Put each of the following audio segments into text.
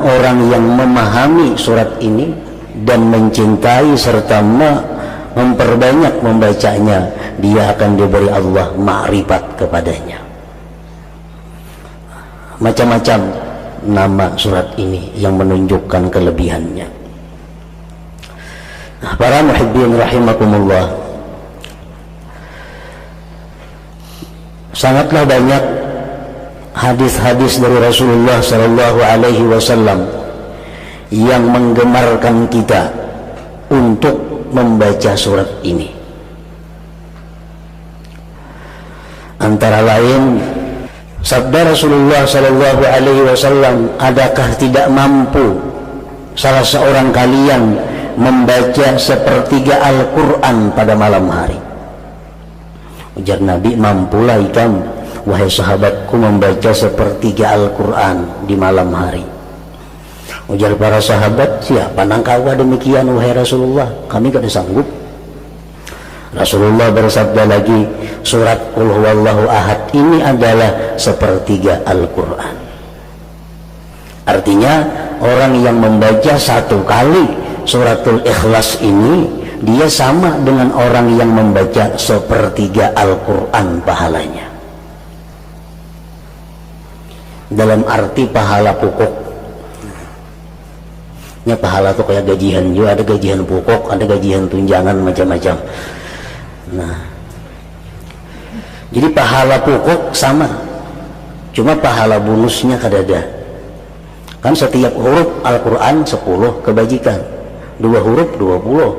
Orang yang memahami surat ini dan mencintai serta memperbanyak membacanya, dia akan diberi Allah ma'rifat kepadanya. Macam-macam nama surat ini yang menunjukkan kelebihannya. Nah, para muhibbin rahimakumullah, sangatlah banyak hadis-hadis dari Rasulullah sallallahu alaihi wasallam yang menggemarkan kita untuk membaca surat ini. Antara lain sabda Rasulullah sallallahu alaihi wasallam, adakah tidak mampu salah seorang kalian membaca sepertiga Al-Quran pada malam hari? Ujar Nabi, mampulah ikam wahai sahabatku membaca sepertiga Al-Quran di malam hari. Ujar para sahabat, siapa nangkawa demikian wahai Rasulullah, kami tidak sanggup. Rasulullah bersabda lagi, surat Qul Huwallahu Ahad ini adalah sepertiga Al-Quran. Artinya orang yang membaca satu kali suratul Ikhlas ini, dia sama dengan orang yang membaca sepertiga Al-Quran pahalanya. Dalam arti pahala pokok. Ya, pahala itu kayak gajian juga, ada gajian pokok, ada gajian tunjangan, macam-macam. Nah, jadi pahala pokok sama, cuma pahala bonusnya kadada. Kan setiap huruf Al-Quran 10 kebajikan, 2 huruf 20.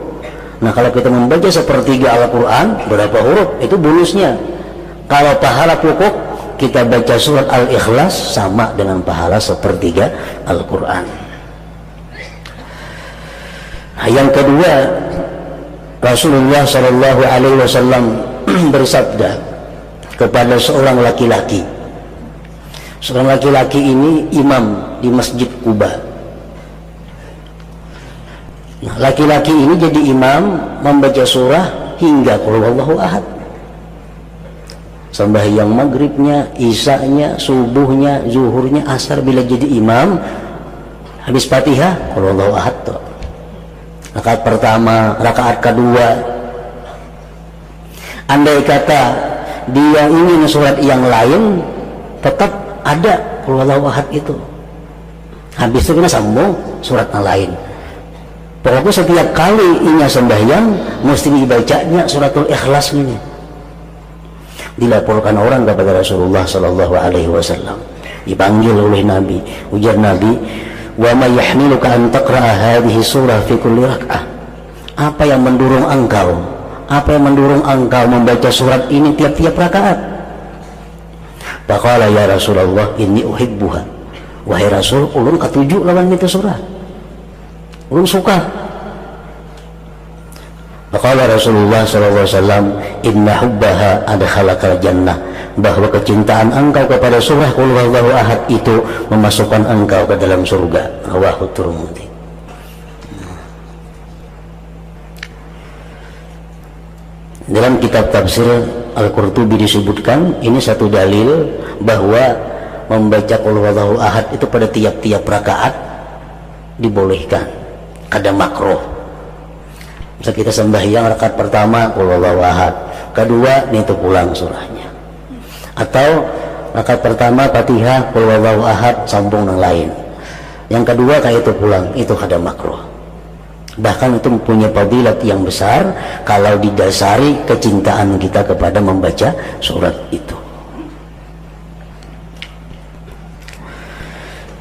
Nah, kalau kita membaca sepertiga Al-Quran, berapa huruf? Itu bonusnya. Kalau pahala pokok kita baca surat Al-Ikhlas sama dengan pahala sepertiga Al-Quran. Nah, yang kedua, Rasulullah Shallallahu Alaihi Wasallam bersabda kepada seorang laki-laki. Seorang laki-laki ini imam di Masjid Quba. Nah, laki-laki ini jadi imam membaca surah hingga Qul Huwallahu Ahad. Sembahyang maghribnya, isanya, subuhnya, zuhurnya, asar, bila jadi imam habis Fatihah Qul Huwallahu Ahad. Rakaat pertama, rakaat kedua, andai kata dia ingin surat yang lain, tetap ada Qul Huwallahu Ahad itu. Habis itu kita sambung surat yang lain. Pokoknya setiap kali inya sembahyang mesti dibacanya suratul Ikhlas ini. Dilaporkan orang kepada Rasulullah sallallahu alaihi wasallam, dipanggil oleh Nabi. Ujar Nabi, wa ma yahmiluka an taqra'a hadhihi surah fi kulli rak'ah? Apa yang mendorong engkau? Apa yang mendorong engkau membaca surat ini tiap-tiap rakaat? Faqala ya Rasulullah inni uhibbuha. Wahai Rasul, ulun katuju lawan itu surah. Ulun suka. Faqala Rasulullah sallallahu alaihi wasallam, inna hubbaha adkhalakal jannah, bahwa kecintaan engkau kepada surah Qul Huwallahu Ahad itu memasukkan engkau ke dalam surga. Rawahu Tirmidzi. Dalam kitab tafsir Al-Qurtubi disebutkan ini satu dalil bahwa membaca Qul Huwallahu Ahad itu pada tiap-tiap rakaat dibolehkan, kada makruh. Bisa kita sembahyang rakaat pertama Qul Huwallahu Ahad, kedua itu pulang surahnya, atau rakaat pertama Fatihah Qul Huwallahu Ahad sambung yang lain, yang kedua kayak itu pulang, itu kada makruh. Bahkan itu mempunyai fadilat yang besar kalau didasari kecintaan kita kepada membaca surat itu.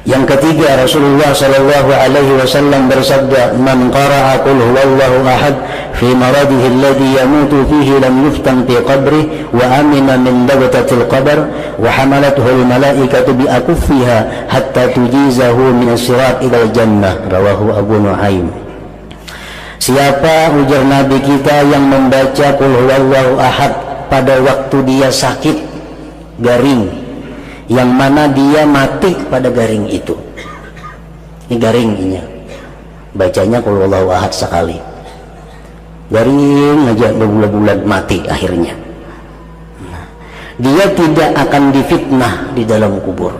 Yang ketiga, Rasulullah sallallahu alaihi wasallam bersabda, man qara'a Qul Huwallahu Ahad fi maradihi alladhi yamutu fihi lam yuftan fi qabrihi wa amina min dagtatil qabr wa hamalathu al malaikatu bi akuffiha hatta tujizahu min as-sirat ila al-jannah. Rawahu Abu Nuaim. Siapa, ujar Nabi kita, yang membaca Qul Huwallahu Ahad pada waktu dia sakit garing, yang mana dia mati pada garing itu. Ini garingnya, bacanya Qul Huwallahu Ahad sekali, garing aja berbulan-bulan mati akhirnya. Dia tidak akan difitnah di dalam kubur.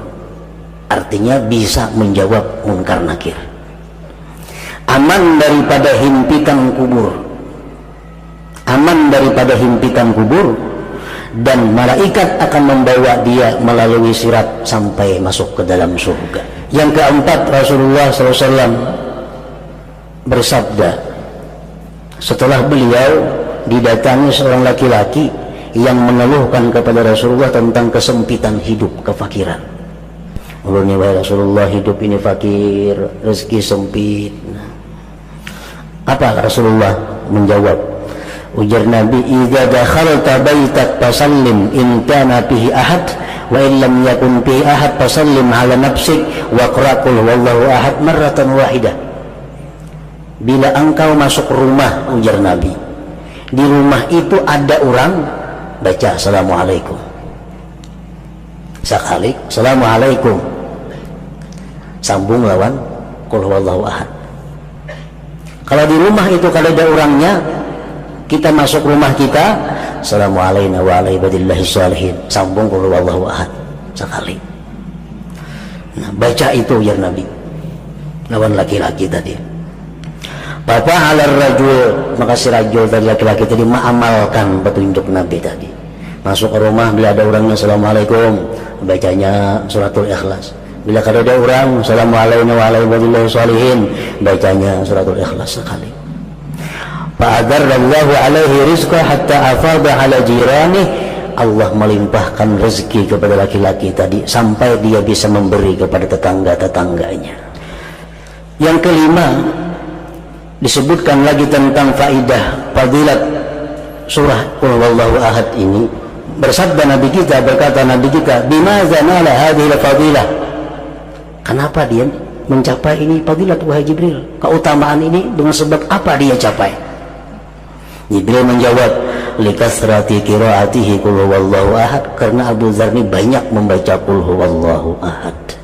artinya bisa menjawab munkar nakir. Aman daripada himpitan kubur, aman daripada himpitan kubur, dan malaikat akan membawa dia melalui sirat sampai masuk ke dalam surga. Yang keempat, Rasulullah SAW bersabda setelah beliau didatangi seorang laki-laki yang mengeluhkan kepada Rasulullah tentang kesempitan hidup, kefakiran. Ulunnya, wahai Rasulullah, hidup ini fakir, rezeki sempit. Apa Rasulullah menjawab? Ujar Nabi, "Idza dakhalta baitak fasallim in kana fihi ahad wa in lam yakun fihi ahad fasallim ala nafsik wa qra qul huwallahu ahad marratan wahidah." Bila engkau masuk rumah, ujar Nabi, di rumah itu ada orang, baca assalamualaikum sekali, assalamualaikum, sambung lawan qul huwallahu ahad. Kalau di rumah itu kalau ada orangnya, kita masuk rumah kita, assalamualaikum wa ala ibadillahi sholihin, sambung qul huwallahu ahad sekali. Nah, baca itu ya Nabi lawan laki-laki tadi. Bapak alar rajul, maka si rajul tadi, laki-laki tadi mengamalkan petunjuk Nabi tadi. Masuk ke rumah, bila ada orangnya assalamualaikum, bacanya suratul Ikhlas. Bila kada ada orang, assalamualaikum wa ala ibadillahi sholihin, bacanya suratul Ikhlas sekali. Fa'adarallahu alaihi rizqa hatta afada ala jirani. Allah melimpahkan rezeki kepada laki-laki tadi sampai dia bisa memberi kepada tetangga-tetangganya. Yang kelima, disebutkan lagi tentang faidah fadilat surah Qul Huwallahu Ahad ini. Bersabda Nabi kita, berkata Nabi kita, bimaza nala hadhil fadilah, kenapa dia mencapai ini fadilat wahai Jibril, keutamaan ini dengan sebab apa dia capai? Jibril menjawab, likasrati qiraatihi Qul Huwallahu Ahad, karena Abu Dzar ini banyak membaca Qul Huwallahu Ahad.